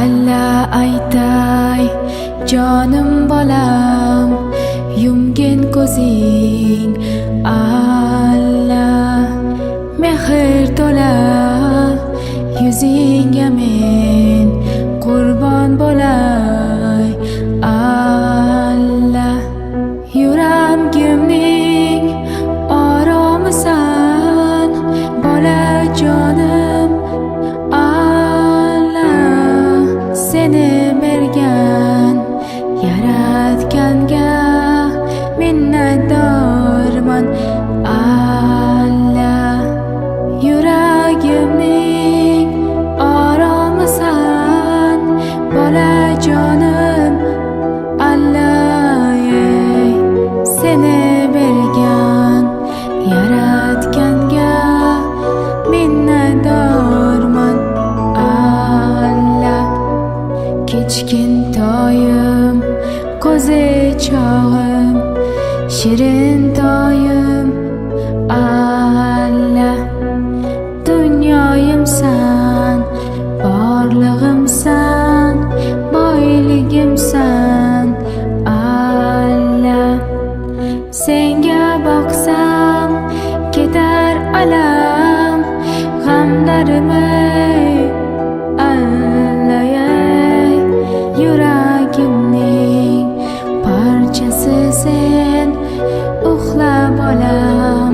alla aytay jonim bolam, yumgin ko'zing alla mehr to'la yuzingga men qurbon bo'lay alla. Yuragimning oromisan bolajonim alla, seni bergan yaratganga minnatdorman alla. Yuragimning oromisan bolajonim alla, seni bergan yaratganga minnatdorman alla. Kichkintoyim ko'zi chog'im shirin toyim alla, dunyoyimsan borlig'imsan boyligimsan alla. Senga boqsam ketar alam g'amlarim alla, yuragimning parchasi sen, uxla bolam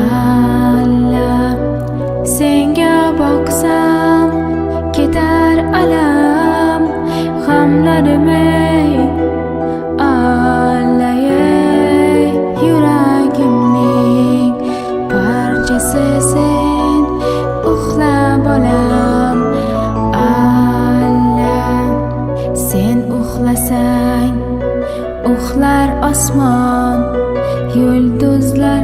alla. Senga boqsam ketar alam g'amlarim alla, yuragimning parchasi sen, uxla bolam alla. Sen uxlasang uxlar osmon, yulduzlar